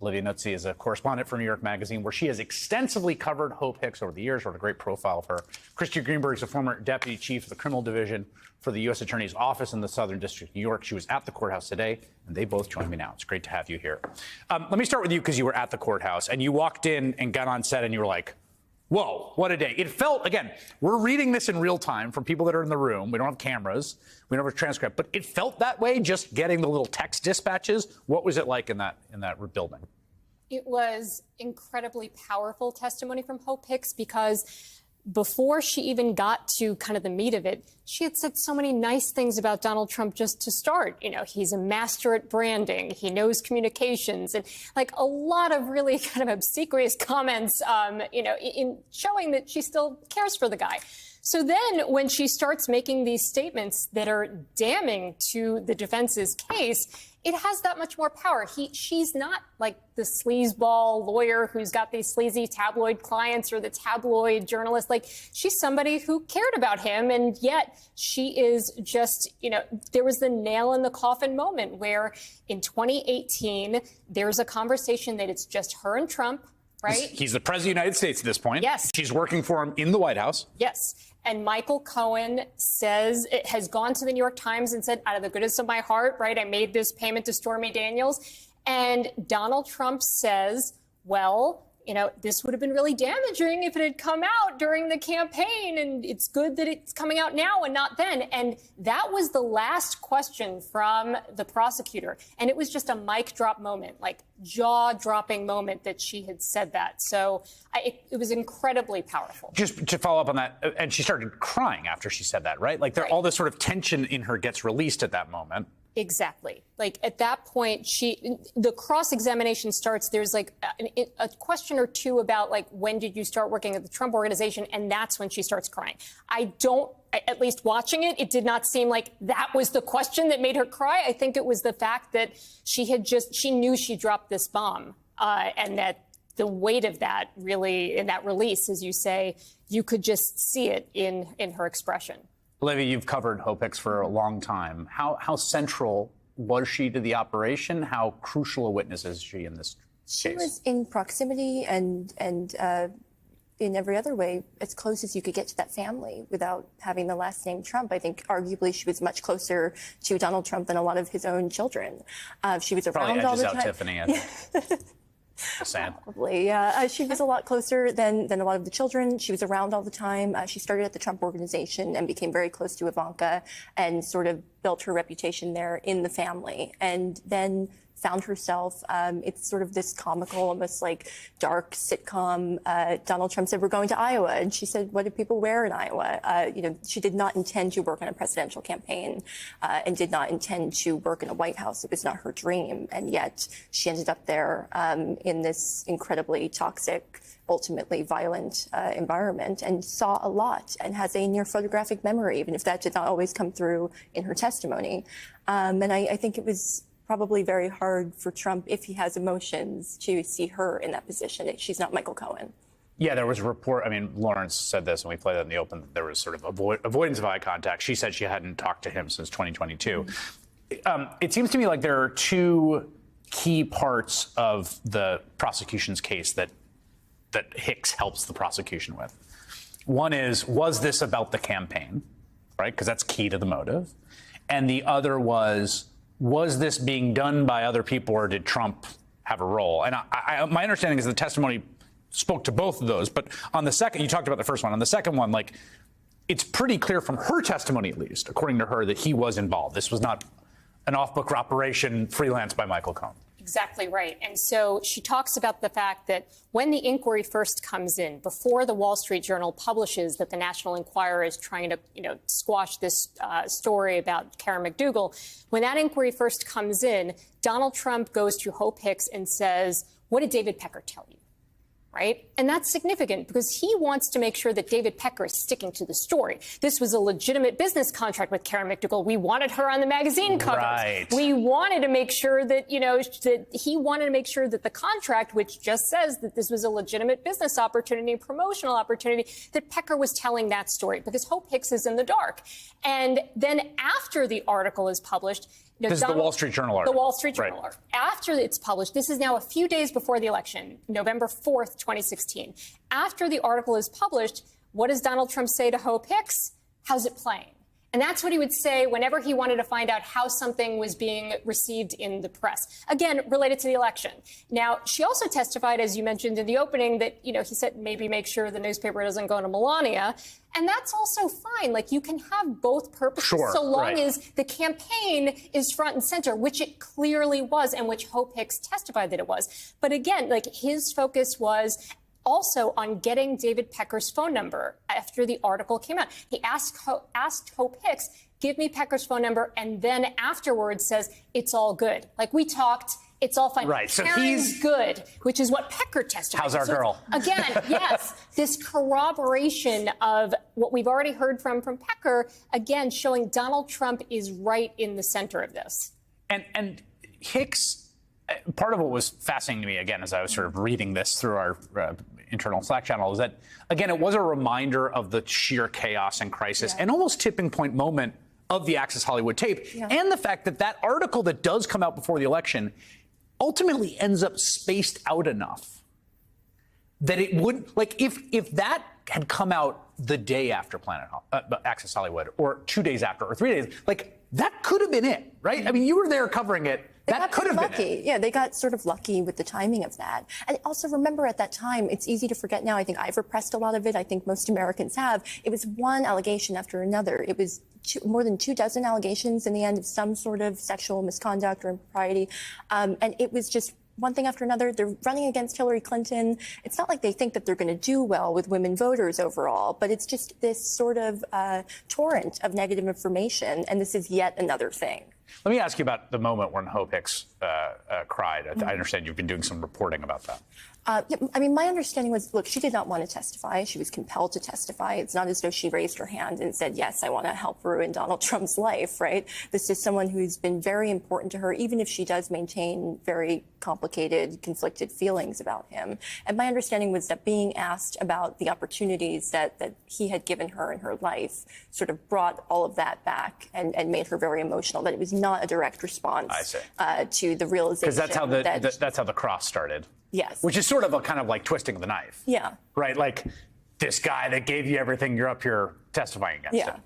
Olivia Nuzzi is a correspondent for New York Magazine, where she has extensively covered Hope Hicks over the years, wrote a great profile of her. Christy Greenberg is a former deputy chief of the criminal division for the U.S. Attorney's Office in the Southern District of New York. She was at the courthouse today, and they both join me now. It's great to have you here. Let me start with you, because you were at the courthouse, and you walked in and got on set, and you were like, whoa, what a day. It felt, again, we're reading this in real time from people that are in the room. We don't have cameras. We don't have a transcript. But it felt that way, just getting the little text dispatches. What was it like in that building? It was incredibly powerful testimony from Hope Hicks, because before she even got to kind of the meat of it, she had said so many nice things about Donald Trump just to start. You know, he's a master at branding. He knows communications, and like a lot of really kind of obsequious comments, in showing that she still cares for the guy. So then when she starts making these statements that are damning to the defense's case, it has that much more power. She's not like the sleazeball lawyer who's got these sleazy tabloid clients or the tabloid journalist. Like, she's somebody who cared about him, and yet she is just, there was the nail in the coffin moment where in 2018, there's a conversation that it's just her and Trump, right? He's the president of the United States at this point. Yes. She's working for him in the White House. Yes. And Michael Cohen says, it has gone to the New York Times and said, out of the goodness of my heart, right, I made this payment to Stormy Daniels. And Donald Trump says, well, this would have been really damaging if it had come out during the campaign, and it's good that it's coming out now and not then. And that was the last question from the prosecutor. And it was just a mic drop moment, like jaw-dropping moment that she had said that. So it was incredibly powerful. Just to follow up on that, and she started crying after she said that, right? Like, right. All this sort of tension in her gets released at that moment. Exactly. Like, at that point, the cross-examination starts. There's like a question or two about, like, when did you start working at the Trump Organization? And that's when she starts crying. At least watching it, it did not seem like that was the question that made her cry. I think it was the fact that she knew she dropped this bomb, and that the weight of that really, in that release, as you say, you could just see it in her expression. Olivia, you've covered Hope Hicks for a long time. How central was she to the operation? How crucial a witness is she in this case? She was in proximity and in every other way as close as you could get to that family without having the last name Trump. I think arguably she was much closer to Donald Trump than a lot of his own children. She was around all the time. Probably edges out Tiffany, I think. Probably, yeah. She was a lot closer than a lot of the children. She was around all the time. She started at the Trump Organization and became very close to Ivanka and sort of built her reputation there in the family. And then found herself, it's sort of this comical, almost like dark sitcom. Donald Trump said, we're going to Iowa. And she said, what do people wear in Iowa? She did not intend to work on a presidential campaign and did not intend to work in a White House. It was not her dream. And yet she ended up there in this incredibly toxic, ultimately violent environment, and saw a lot and has a near photographic memory, even if that did not always come through in her testimony. And I think it was probably very hard for Trump, if he has emotions, to see her in that position. She's not Michael Cohen. Yeah, there was a report. I mean, Lawrence said this, and we played that in the open. There was sort of avoidance of eye contact. She said she hadn't talked to him since 2022. It seems to me like there are two key parts of the prosecution's case that Hicks helps the prosecution with. One is, was this about the campaign, right? Because that's key to the motive. And the other was this being done by other people, or did Trump have a role? And my understanding is the testimony spoke to both of those. But on the second, you talked about the first one. On the second one, like, it's pretty clear from her testimony, at least, according to her, that he was involved. This was not an off-book operation freelanced by Michael Cohen. Exactly right. And so she talks about the fact that when the inquiry first comes in, before the Wall Street Journal publishes that the National Enquirer is trying to, squash this story about Karen McDougal, when that inquiry first comes in, Donald Trump goes to Hope Hicks and says, what did David Pecker tell you? Right? And that's significant because he wants to make sure that David Pecker is sticking to the story. This was a legitimate business contract with Karen McDougal. We wanted her on the magazine covers. Right. We wanted to make sure that, that he wanted to make sure that the contract, which just says that this was a legitimate business opportunity, promotional opportunity, that Pecker was telling that story because Hope Hicks is in the dark. And then after the article is published, This is the Wall Street Journal article. The Wall Street Journal Right. article. After it's published, this is now a few days before the election, November 4th, 2016. After the article is published, what does Donald Trump say to Hope Hicks? How's it playing? And that's what he would say whenever he wanted to find out how something was being received in the press. Again, related to the election. Now, she also testified, as you mentioned in the opening, that, he said maybe make sure the newspaper doesn't go to Melania. And that's also fine. Like, you can have both purposes so long as the campaign is front and center, which it clearly was, and which Hope Hicks testified that it was. But again, like, his focus was also on getting David Pecker's phone number after the article came out. He asked Hope Hicks, give me Pecker's phone number, and then afterwards says, it's all good. Like, we talked, it's all fine. Right, so Karen's he's good, which is what Pecker testified. How's our girl? Again, yes, this corroboration of what we've already heard from Pecker, again, showing Donald Trump is right in the center of this. And Hicks, part of what was fascinating to me, again, as I was sort of reading this through our internal Slack channel, is that, again, it was a reminder of the sheer chaos and crisis and almost tipping point moment of the Access Hollywood tape, and the fact that that article that does come out before the election ultimately ends up spaced out enough that it wouldn't, like, if that had come out the day after Access Hollywood, or 2 days after, or 3 days, like, that could have been it, right? I mean, you were there covering it. That could have been it. Yeah, they got sort of lucky with the timing of that. And also remember, at that time, it's easy to forget now. I think I've repressed a lot of it. I think most Americans have. It was one allegation after another. It was more than 24 allegations in the end of some sort of sexual misconduct or impropriety. And it was just one thing after another. They're running against Hillary Clinton. It's not like they think that they're going to do well with women voters overall, but it's just this sort of torrent of negative information. And this is yet another thing. Let me ask you about the moment when Hope Hicks cried. I understand you've been doing some reporting about that. Yeah, I mean, my understanding was, look, she did not want to testify. She was compelled to testify. It's not as though she raised her hand and said, yes, I want to help ruin Donald Trump's life, right? This is someone who's been very important to her, even if she does maintain very complicated, conflicted feelings about him. And my understanding was that being asked about the opportunities that he had given her in her life sort of brought all of that back and made her very emotional, that it was not a direct response to the realization. Because that's how the cross started. Yes. Which is sort of a kind of like twisting the knife. Yeah. Right? Like, this guy that gave you everything, you're up here testifying against him.